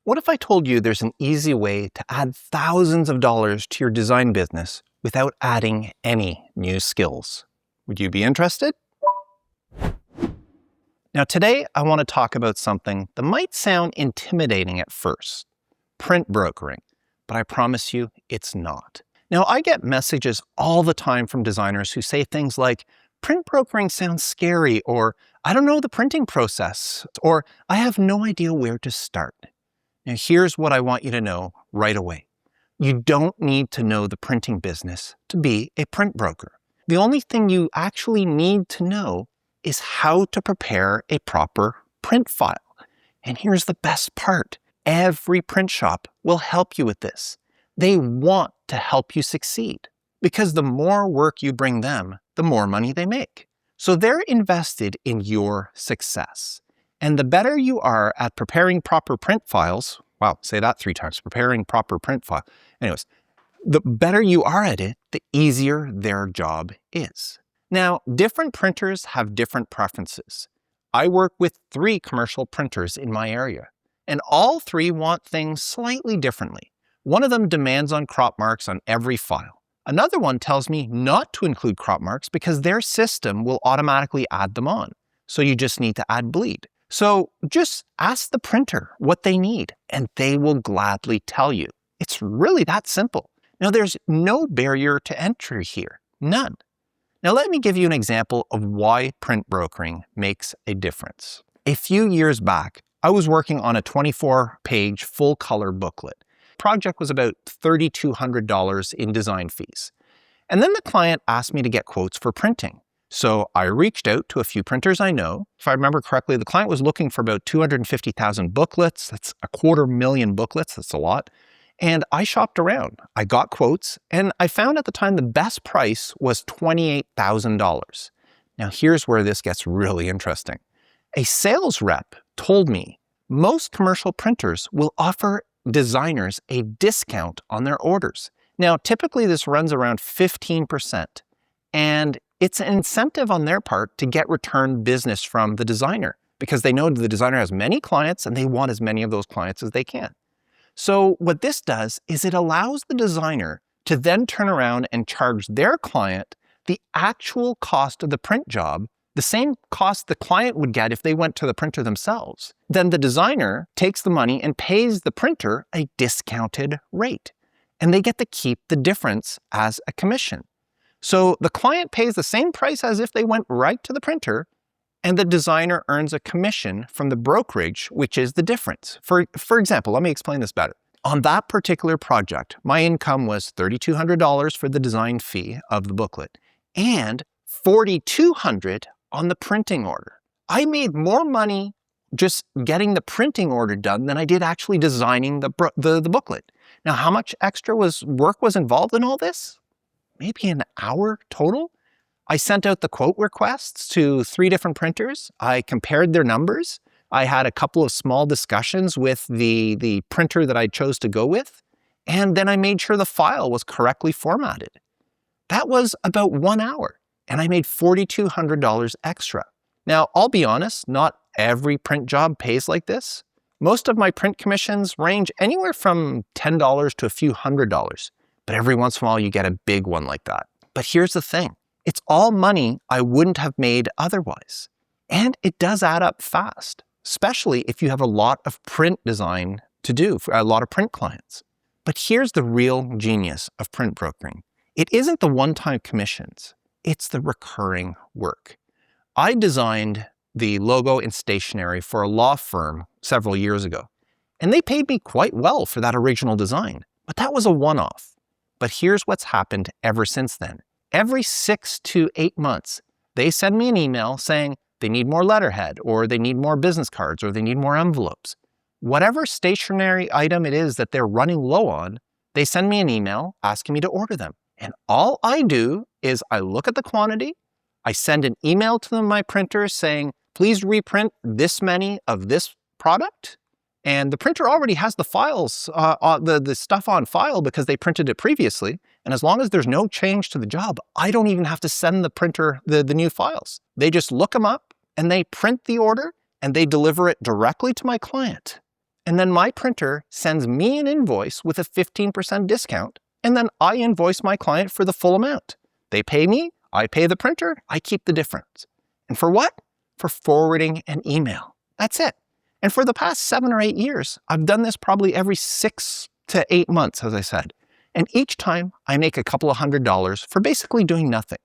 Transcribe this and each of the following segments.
What if I told you there's an easy way to add thousands of dollars to your design business without adding any new skills? Would you be interested? Now today, I want to talk about something that might sound intimidating at first, print brokering, but I promise you it's not. Now I get messages all the time from designers who say things like, print brokering sounds scary, or I don't know the printing process, or I have no idea where to start. Now here's what I want you to know right away. You don't need to know the printing business to be a print broker. The only thing you actually need to know is how to prepare a proper print file. And here's the best part. Every print shop will help you with this. They want to help you succeed because the more work you bring them, the more money they make. So they're invested in your success. And the better you are at preparing proper print files, wow, say that 3 times, preparing proper print file. Anyways, the better you are at it, the easier their job is. Now, different printers have different preferences. I work with 3 commercial printers in my area, and all 3 want things slightly differently. One of them demands on crop marks on every file. Another one tells me not to include crop marks because their system will automatically add them on. So you just need to add bleed. So just ask the printer what they need, and they will gladly tell you. It's really that simple. Now, there's no barrier to entry here, none. Now, let me give you an example of why print brokering makes a difference. A few years back, I was working on a 24-page full-color booklet. The project was about $3,200 in design fees. And then the client asked me to get quotes for printing. So I reached out to a few printers I know. If I remember correctly, the client was looking for about 250,000 booklets. That's 250,000 booklets. That's a lot. And I shopped around. I got quotes, and I found at the time the best price was $28,000. Now here's where this gets really interesting. A sales rep told me most commercial printers will offer designers a discount on their orders. Now typically this runs around 15%, and it's an incentive on their part to get return business from the designer because they know the designer has many clients and they want as many of those clients as they can. So what this does is it allows the designer to then turn around and charge their client the actual cost of the print job, the same cost the client would get if they went to the printer themselves. Then the designer takes the money and pays the printer a discounted rate, and they get to keep the difference as a commission. So the client pays the same price as if they went right to the printer, and the designer earns a commission from the brokerage, which is the difference. For example, let me explain this better. On that particular project, my income was $3,200 for the design fee of the booklet and $4,200 on the printing order. I made more money just getting the printing order done than I did actually designing the booklet. Now, how much extra work was involved in all this? Maybe an hour total. I sent out the quote requests to 3 different printers. I compared their numbers. I had a couple of small discussions with the printer that I chose to go with. And then I made sure the file was correctly formatted. That was about 1 hour, and I made $4,200 extra. Now, I'll be honest, not every print job pays like this. Most of my print commissions range anywhere from $10 to a few $100s. But every once in a while, you get a big one like that. But here's the thing. It's all money I wouldn't have made otherwise. And it does add up fast, especially if you have a lot of print design to do for a lot of print clients. But here's the real genius of print brokering. It isn't the one-time commissions. It's the recurring work. I designed the logo and stationery for a law firm several years ago, and they paid me quite well for that original design. But that was a one-off. But here's what's happened ever since then. Every 6 to 8 months, they send me an email saying they need more letterhead, or they need more business cards, or they need more envelopes. Whatever stationery item it is that they're running low on, they send me an email asking me to order them. And all I do is I look at the quantity, I send an email to my printer saying, please reprint this many of this product. And the printer already has the files, the stuff on file because they printed it previously. And as long as there's no change to the job, I don't even have to send the printer the new files. They just look them up and they print the order and they deliver it directly to my client. And then my printer sends me an invoice with a 15% discount, and then I invoice my client for the full amount. They pay me, I pay the printer, I keep the difference. And for what? For forwarding an email. That's it. And for the past 7 or 8 years, I've done this probably every 6 to 8 months, as I said. And each time I make a couple of $100 for basically doing nothing.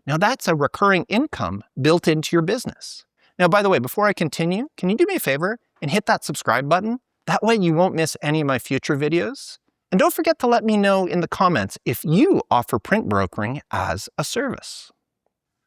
Now that's a recurring income built into your business. Now, by the way, before I continue, can you do me a favor and hit that subscribe button? That way you won't miss any of my future videos. And don't forget to let me know in the comments if you offer print brokering as a service.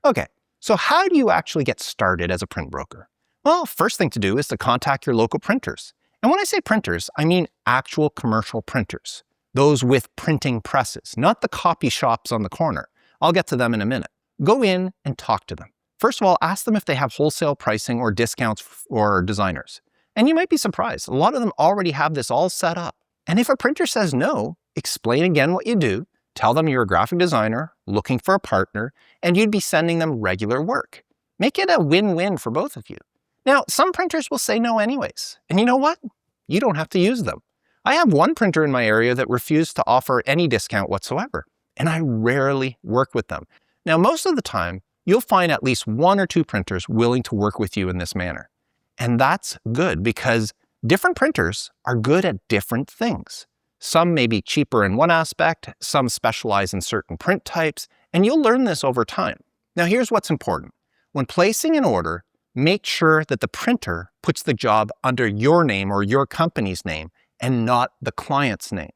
Okay, so how do you actually get started as a print broker? Well, first thing to do is to contact your local printers. And when I say printers, I mean actual commercial printers. Those with printing presses, not the copy shops on the corner. I'll get to them in a minute. Go in and talk to them. First of all, ask them if they have wholesale pricing or discounts for designers. And you might be surprised. A lot of them already have this all set up. And if a printer says no, explain again what you do. Tell them you're a graphic designer looking for a partner, and you'd be sending them regular work. Make it a win-win for both of you. Now, some printers will say no anyways. And you know what? You don't have to use them. I have one printer in my area that refused to offer any discount whatsoever, and I rarely work with them. Now, most of the time, you'll find at least 1 or 2 printers willing to work with you in this manner. And that's good because different printers are good at different things. Some may be cheaper in one aspect, some specialize in certain print types, and you'll learn this over time. Now, here's what's important. When placing an order, make sure that the printer puts the job under your name or your company's name and not the client's name.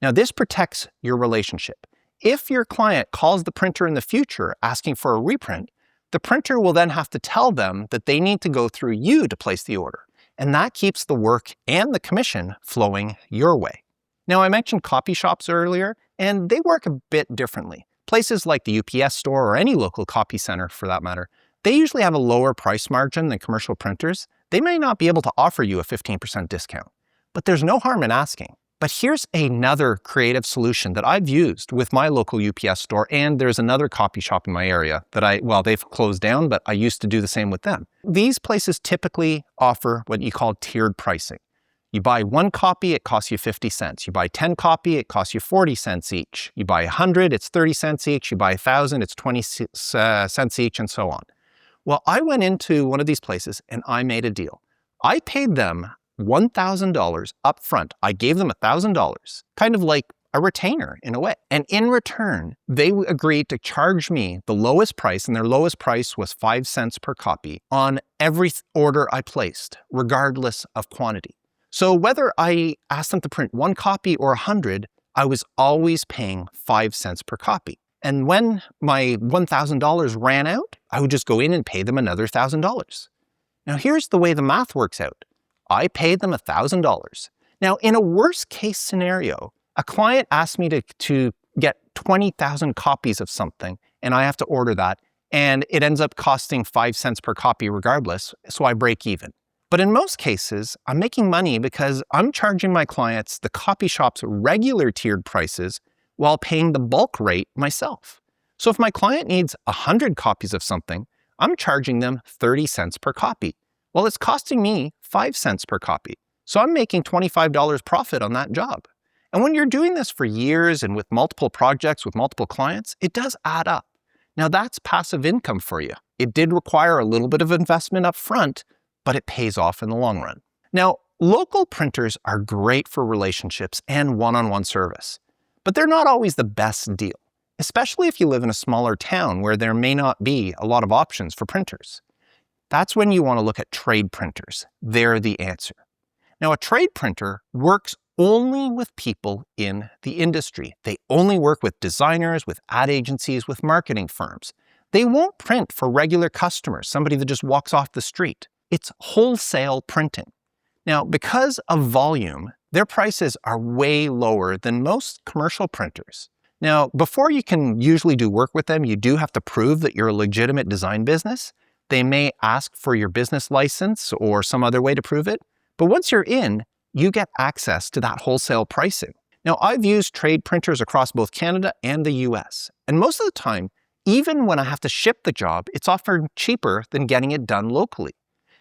Now, this protects your relationship. If your client calls the printer in the future asking for a reprint, the printer will then have to tell them that they need to go through you to place the order. And that keeps the work and the commission flowing your way. Now, I mentioned copy shops earlier, and they work a bit differently. Places like the UPS store or any local copy center, for that matter, they usually have a lower price margin than commercial printers. They may not be able to offer you a 15% discount, but there's no harm in asking. But here's another creative solution that I've used with my local UPS store, and there's another copy shop in my area that they've closed down, but I used to do the same with them. These places typically offer what you call tiered pricing. You buy 1 copy, it costs you 50 cents. You buy 10 copy, it costs you 40 cents each. You buy 100, it's 30 cents each. You buy 1,000, it's 20 cents each, and so on. Well, I went into one of these places and I made a deal. I paid them $1,000 up front. I gave them $1,000, kind of like a retainer in a way. And in return, they agreed to charge me the lowest price, and their lowest price was 5 cents per copy on every order I placed, regardless of quantity. So whether I asked them to print 1 copy or 100, I was always paying 5 cents per copy. And when my $1,000 ran out, I would just go in and pay them another $1,000. Now here's the way the math works out. I paid them $1,000. Now, in a worst case scenario, a client asked me to get 20,000 copies of something, and I have to order that, and it ends up costing 5 cents per copy regardless, so I break even. But in most cases, I'm making money because I'm charging my clients the copy shop's regular tiered prices while paying the bulk rate myself. So if my client needs 100 copies of something, I'm charging them 30 cents per copy. Well, it's costing me 5 cents per copy. So I'm making $25 profit on that job. And when you're doing this for years and with multiple projects with multiple clients, it does add up. Now that's passive income for you. It did require a little bit of investment up front, but it pays off in the long run. Now, local printers are great for relationships and one-on-one service, but they're not always the best deal, especially if you live in a smaller town where there may not be a lot of options for printers. That's when you want to look at trade printers. They're the answer. Now, a trade printer works only with people in the industry. They only work with designers, with ad agencies, with marketing firms. They won't print for regular customers, somebody that just walks off the street. It's wholesale printing. Now, because of volume, their prices are way lower than most commercial printers. Now, before you can usually do work with them, you do have to prove that you're a legitimate design business. They may ask for your business license or some other way to prove it. But once you're in, you get access to that wholesale pricing. Now, I've used trade printers across both Canada and the US. And most of the time, even when I have to ship the job, it's often cheaper than getting it done locally.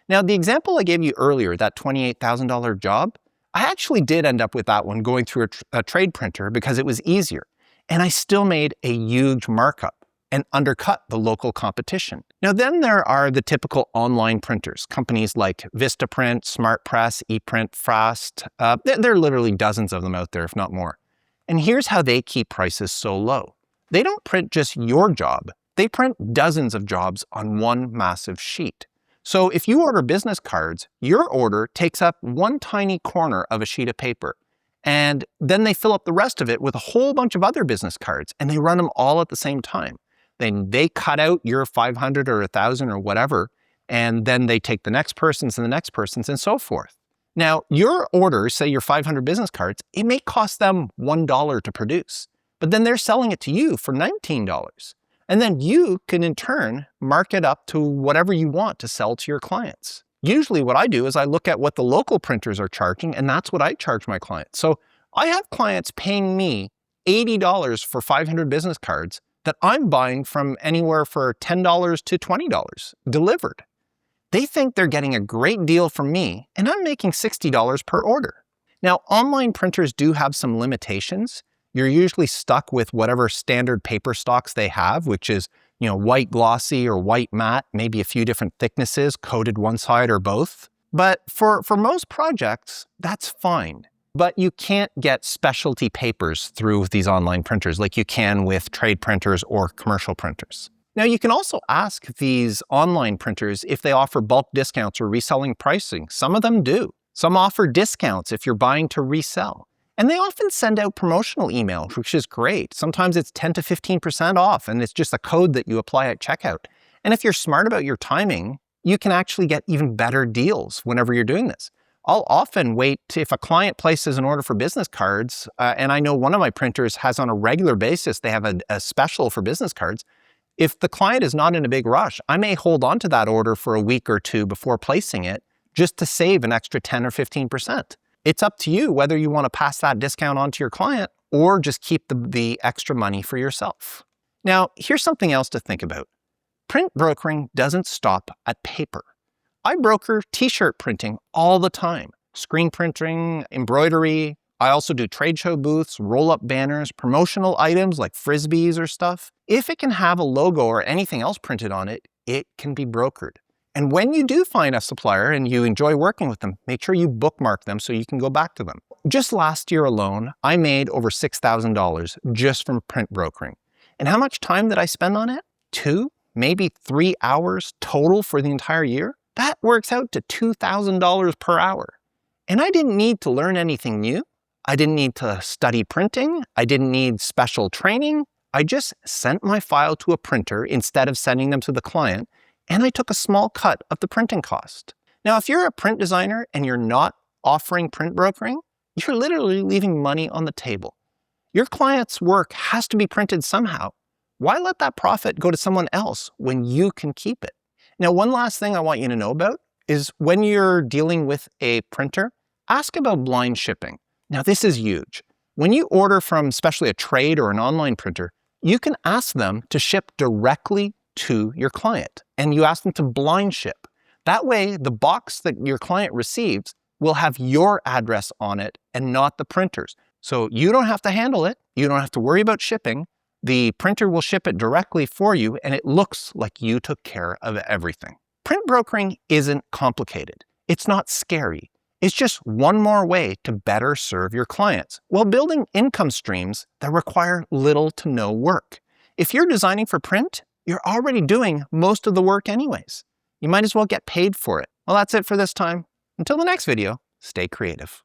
Now, the example I gave you earlier, that $28,000 job, I actually did end up with that one going through a trade printer because it was easier, and I still made a huge markup and undercut the local competition. Now then there are the typical online printers, companies like Vistaprint, SmartPress, ePrint, Fast. There are literally dozens of them out there, if not more. And here's how they keep prices so low. They don't print just your job, they print dozens of jobs on one massive sheet. So if you order business cards, your order takes up one tiny corner of a sheet of paper. And then they fill up the rest of it with a whole bunch of other business cards, and they run them all at the same time. Then they cut out your 500 or 1,000 or whatever, and then they take the next person's and the next person's and so forth. Now, your order, say your 500 business cards, it may cost them $1 to produce, but then they're selling it to you for $19. And then you can in turn mark it up to whatever you want to sell to your clients. Usually what I do is I look at what the local printers are charging, and that's what I charge my clients. So I have clients paying me $80 for 500 business cards that I'm buying from anywhere for $10 to $20 delivered. They think they're getting a great deal from me, and I'm making $60 per order. Now, online printers do have some limitations. You're usually stuck with whatever standard paper stocks they have, which is, white glossy or white matte, maybe a few different thicknesses, coated one side or both. But for most projects, that's fine. But you can't get specialty papers through these online printers like you can with trade printers or commercial printers. Now, you can also ask these online printers if they offer bulk discounts or reselling pricing. Some of them do. Some offer discounts if you're buying to resell. And they often send out promotional emails, which is great. Sometimes it's 10 to 15% off, and it's just a code that you apply at checkout. And if you're smart about your timing, you can actually get even better deals whenever you're doing this. I'll often wait if a client places an order for business cards, and I know one of my printers has on a regular basis, they have a special for business cards. If the client is not in a big rush, I may hold on to that order for a week or two before placing it just to save an extra 10 or 15%. It's up to you whether you want to pass that discount on to your client or just keep the extra money for yourself. Now, here's something else to think about. Print brokering doesn't stop at paper. I broker t-shirt printing all the time, screen printing, embroidery. I also do trade show booths, roll-up banners, promotional items like frisbees or stuff. If it can have a logo or anything else printed on it, it can be brokered. And when you do find a supplier and you enjoy working with them, make sure you bookmark them so you can go back to them. Just last year alone, I made over $6,000 just from print brokering. And how much time did I spend on it? 2, maybe 3 hours total for the entire year? That works out to $2,000 per hour. And I didn't need to learn anything new. I didn't need to study printing. I didn't need special training. I just sent my file to a printer instead of sending them to the client, and I took a small cut of the printing cost. Now, if you're a print designer and you're not offering print brokering, you're literally leaving money on the table. Your client's work has to be printed somehow. Why let that profit go to someone else when you can keep it? Now, one last thing I want you to know about is when you're dealing with a printer, ask about blind shipping. Now, this is huge. When you order from especially a trade or an online printer, you can ask them to ship directly to your client, and you ask them to blind ship. That way, the box that your client receives will have your address on it and not the printer's. So you don't have to handle it. You don't have to worry about shipping. The printer will ship it directly for you, and it looks like you took care of everything. Print brokering isn't complicated. It's not scary. It's just one more way to better serve your clients while building income streams that require little to no work. If you're designing for print, you're already doing most of the work anyways. You might as well get paid for it. Well, that's it for this time. Until the next video, stay creative.